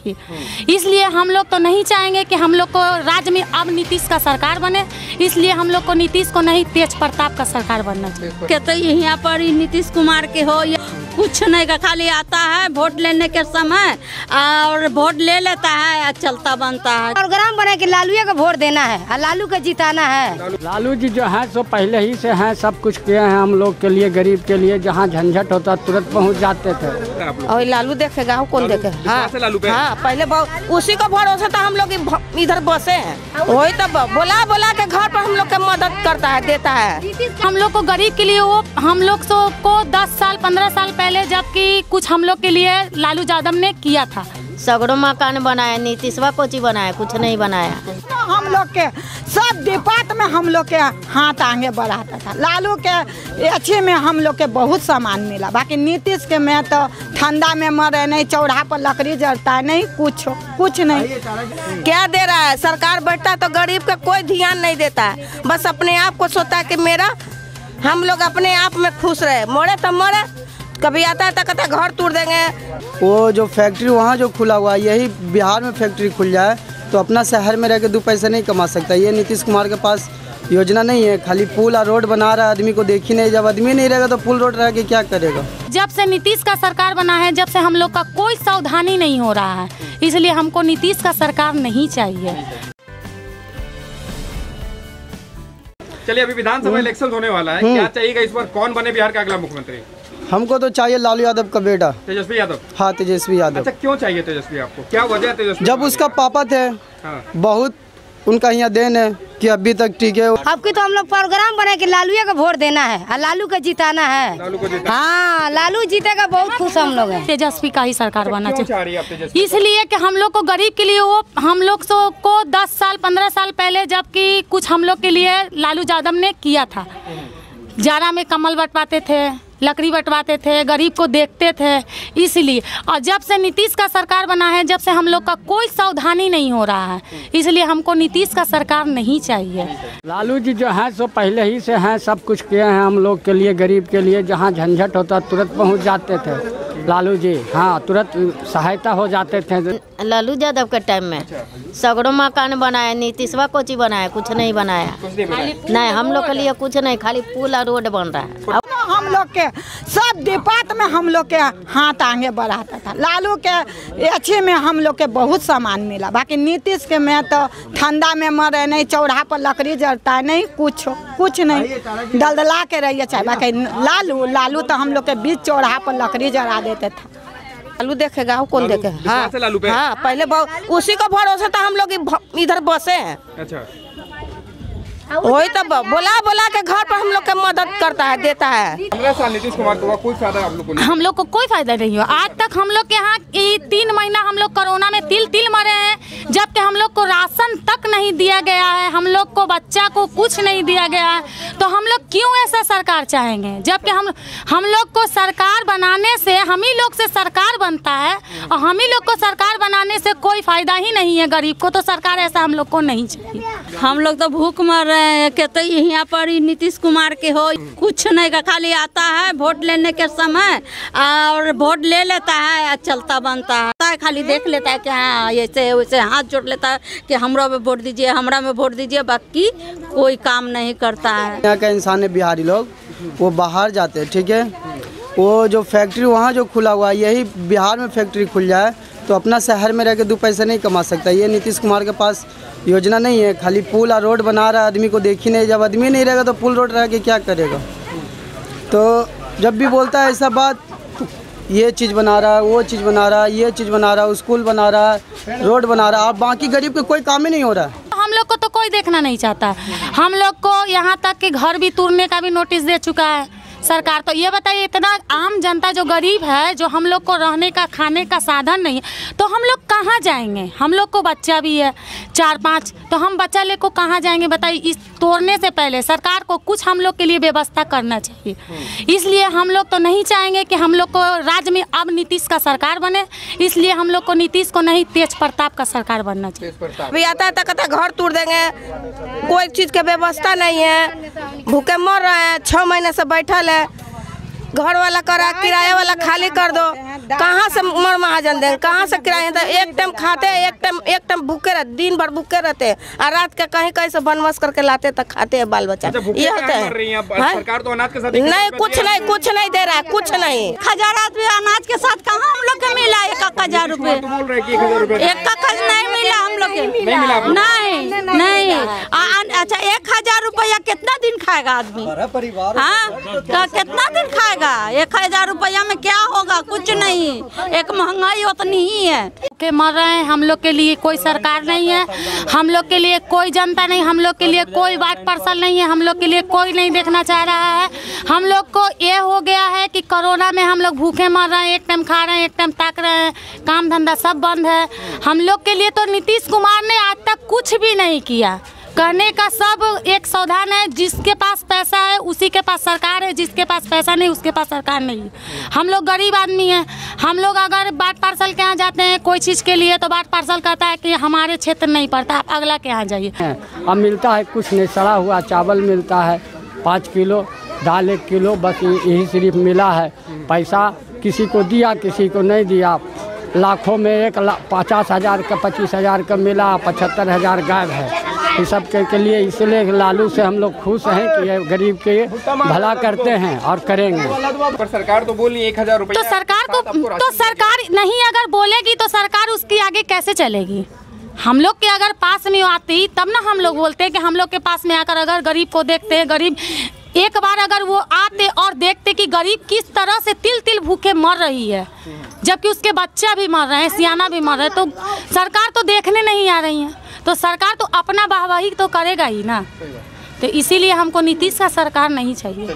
चाहिए। इसलिए हम लोग तो नहीं चाहेंगे कि हम लोग को राज्य में अब नीतीश का सरकार बने, इसलिए हम लोग को नीतीश को नहीं तेज प्रताप का सरकार बनना चाहिए। कहते यहाँ पर नीतीश कुमार के हो या कुछ नहीं का, खाली आता है वोट लेने के समय और वोट ले लेता है, चलता बनता है। प्रोग्राम बना के लालू का वोट देना है और लालू को जिताना है। लालू जी जो है सो पहले ही से हैं, सब कुछ किए हैं हम लोग के लिए, गरीब के लिए। जहाँ झंझट होता तुरंत पहुँच जाते थे। और लालू देखेगा कौन देखेगा? हाँ, पहले उसी को भरोसा था, हम लोग इधर बसे हैं, वही तब बोला के घर पर हम लोग का मदद करता है, देता है। हम लोग को गरीब के लिए वो हम लोग को 10 साल 15 साल पहले जबकि कुछ हम लोग के लिए लालू यादव ने किया था। सगड़ों मकान बनाया, नीतीशवा कोची बनाया, कुछ नहीं बनाया। हम लोग के सब डिपार्ट में हम लोग के हाथ आगे बढ़ाता था। लालू के अच्छे में हम लोग के बहुत सामान मिला, बाकी नीतीश के में तो ठंडा में मरे नहीं, चौराहा पर लकड़ी जलता नहीं, कुछ नहीं। क्या दे रहा है सरकार? बैठता है तो गरीब का कोई ध्यान नहीं देता है, बस अपने आप को सोचता है कि मेरा, हम लोग अपने आप में खुश रहे, मोड़े तो मोड़े, कभी आता है तो कहता घर तोड़ देंगे। वो जो फैक्ट्री वहाँ जो खुला हुआ है, यही बिहार में फैक्ट्री खुल जाए तो अपना शहर में रह के 2 पैसे नहीं कमा सकता। ये नीतीश कुमार के पास योजना नहीं है, खाली पुल और रोड बना रहा है, आदमी को देखी नहीं। जब आदमी नहीं रहेगा तो पुल रोड रह के क्या करेगा? जब से नीतीश का सरकार बना है, जब से हम लोग का कोई सावधानी नहीं हो रहा है, इसलिए हमको नीतीश का सरकार नहीं चाहिए। चलिए, अभी विधानसभा इलेक्शन होने वाला है, क्या चाहिएगा इस बार? कौन बने बिहार का अगला मुख्यमंत्री? हमको तो चाहिए लालू यादव का बेटा, तेजस्वी यादव। हाँ, तेजस्वी यादव। अच्छा, क्यों चाहिए तेजस्वी आपको? क्या वजह है तेजस्वी? जब उसका पापा थे, बहुत उनका यहाँ देन है कि अभी तक ठीक है। अब की तो हम लोग प्रोग्राम बना के लालू का वोट देना है और लालू को जिताना है। हाँ, लालू जीतेगा, बहुत खुश हम लोग हैं। तेजस्वी का ही सरकार बनना चाहिए, इसलिए कि हम लोग को गरीब के लिए वो हम लोग को 10 साल 15 साल पहले जबकि कुछ हम लोग के लिए लालू यादव ने किया था। जाड़ा में कमल बंटवाते थे, लकड़ी बंटवाते थे, गरीब को देखते थे, इसलिए। और जब से नीतीश का सरकार बना है, जब से हम लोग का कोई सावधानी नहीं हो रहा है, इसलिए हमको नीतीश का सरकार नहीं चाहिए। लालू जी जो है सो पहले ही से हैं, सब कुछ किए हैं हम लोग के लिए, गरीब के लिए। जहाँ झंझट होता तुरंत पहुँच जाते थे लालू जी। हाँ, तुरंत सहायता हो जाते थे। लालू यादव के टाइम में सगड़ों मकान बनाया, नीतीशवा कोची बनाया, कुछ नहीं बनाया। नहीं, हम लोग के लिए कुछ नहीं, खाली पुल और रोड बन रहा है। हम लोग के सब डिपार्ट में हम लोग के हाथ आगे बढ़ाता था। लालू के अच्छे में हम लोग के बहुत सामान मिला, बाकी नीतीश के में तो ठंडा में मरे नहीं, चौराहा पर लकड़ी जलता नहीं, कुछ नहीं, दलदला के रहिए चाहे। बाकी लालू तो हम लोग के बीच चौराहा पर लकड़ी जला देते थे। लालू देखेगा कौन देखेगा? हाँ, पहले उसी को भरोसा था, हम लोग इधर बसे हैं। अच्छा, वही तब बोला के घर पर हम लोग का मदद करता है, देता है। 15 साल नीतीश कुमार को कोई फायदा आप लोग को नहीं? हम लोग को कोई फायदा नहीं हुआ। आज तक हम लोग के यहाँ 3 महीना हम लोग कोरोना में तिल मरे हैं, जबकि हम लोग को राशन तक नहीं दिया गया है, हम लोग को बच्चा को कुछ नहीं दिया गया है। तो हम लोग क्यों ऐसा सरकार चाहेंगे? जबकि हम लोग को सरकार बनाने से, हम ही लोग से सरकार बनता है, और हम ही लोग को सरकार बनाने से कोई फायदा ही नहीं है। गरीब को तो सरकार ऐसा हम लोग को नहीं चाहिए। हम लोग तो भूख मर रहे हैं। कहते यहाँ पर नीतीश कुमार के हो कुछ नहीं का, खाली आता है वोट लेने के समय और वोट ले लेता है, चलता बनता है, खाली देख लेता है कि हाँ ऐसे वैसे हाथ जोड़ लेता है कि हमरा में वोट दीजिए, हमरा में वोट दीजिए, बाकी कोई काम नहीं करता है। यहाँ का इंसान है बिहारी लोग, वो बाहर जाते हैं, ठीक है। वो जो फैक्ट्री वहाँ जो खुला हुआ है, यही बिहार में फैक्ट्री खुल जाए तो अपना शहर में रह के 2 पैसे नहीं कमा सकता। ये नीतीश कुमार के पास योजना नहीं है, खाली पुल और रोड बना रहा है, आदमी को देखी नहीं। जब आदमी नहीं रहेगा तो पुल रोड रह के क्या करेगा? तो जब भी बोलता है ऐसा बात, ये चीज़ बना रहा है, वो चीज़ बना रहा है, ये चीज़ बना रहा है, स्कूल बना रहा है, रोड बना रहा है, और बाकी गरीब के कोई काम ही नहीं हो रहा है। हम लोग को तो कोई देखना नहीं चाहता। हम लोग को यहाँ तक कि घर भी तोड़ने का भी नोटिस दे चुका है सरकार। तो ये बताइए, इतना आम जनता जो गरीब है, जो हम लोग को रहने का खाने का साधन नहीं है, तो हम लोग कहाँ जाएंगे? हम लोग को बच्चा भी है 4-5, तो हम बच्चा ले को कहाँ जाएंगे बताइए? इस तोड़ने से पहले सरकार को कुछ हम लोग के लिए व्यवस्था करना चाहिए। इसलिए हम लोग तो नहीं चाहेंगे कि हम लोग को राज्य में अब नीतीश का सरकार बने, इसलिए हम लोग को नीतीश को नहीं तेज प्रताप का सरकार बनना चाहिए। अभी आता है तो कहता घर तोड़ देंगे, कोई चीज़ की व्यवस्था नहीं है, भूखे मर रहे हैं, 6 महीने से बैठल है, घर वाला करा, किराया वाला खाली कर दो। कहाँ से मर महाजन देंगे, कहाँ से किराया? तो एक टाइम खाते, एक टाइम भूखे रहते, दिन भर भूखे रहते और रात के कहीं कहीं से बनवास करके लाते तक खाते हैं बाल बच्चा। ये होता है। सरकार तो अनाज के साथ नहीं, कुछ नहीं दे रहा है, कुछ नहीं। 1000 आदमी अनाज के साथ कहाँ हम लोग को मिला 1000 रुपए? बोल रहे कि 1000 रुपए एक नहीं मिला हम लोग के। नहीं। अच्छा 1000 रुपया कितना दिन खाएगा आदमी? हाँ, कितना दिन खाएगा? 1000 रुपया में क्या होगा? कुछ नहीं, एक महंगाई उतनी ही है के मर रहे हैं। हम लोग के लिए कोई सरकार नहीं है, हम लोग के लिए कोई जनता नहीं, हम लोग के लिए कोई वार्ड पार्षद नहीं है, हम लोग के लिए कोई नहीं देखना चाह रहा है। हम लोग को ये हो गया है कि कोरोना में हम लोग भूखे मर रहे हैं, एक टाइम खा रहे हैं, एक टाइम ताक रहे हैं, काम धंधा सब बंद है। हम लोग के लिए तो नीतीश कुमार ने आज तक कुछ भी नहीं किया। कहने का सब एक सावधान है, जिसके पास पैसा है उसी के पास सरकार है, जिसके पास पैसा नहीं उसके पास सरकार नहीं है। हम लोग गरीब आदमी हैं। हम लोग अगर बाट पार्सल के यहाँ जाते हैं कोई चीज़ के लिए तो बाट पार्सल कहता है कि हमारे क्षेत्र नहीं पड़ता, आप अगला के यहाँ जाइए। अब मिलता है कुछ नहीं, सड़ा हुआ चावल मिलता है 5 किलो, दाल 1 किलो, बस यही सिर्फ मिला है। पैसा किसी को दिया, किसी को नहीं दिया। लाखों में 50,000 का 25,000 का मिला, 75,000 गायब है। इस सब के लिए इसलिए लालू से हम लोग खुश हैं कि ये गरीब के भला करते हैं और करेंगे। पर सरकार तो बोली 1000 रुपए। तो सरकार नहीं अगर बोलेगी तो सरकार उसकी आगे कैसे चलेगी? हम लोग के अगर पास में आती तब ना हम लोग बोलते कि हम लोग के पास में आकर अगर गरीब को देखते, गरीब एक बार अगर वो आते और देखते कि गरीब किस तरह से तिल तिल भूखे मर रही है, जबकि उसके बच्चा भी मर रहे हैं, सियाना भी मर रहे हैं, तो सरकार तो देखने नहीं आ रही है। तो सरकार तो अपना वाहवाही तो करेगा ही ना। तो इसीलिए हमको नीतीश का सरकार नहीं चाहिए।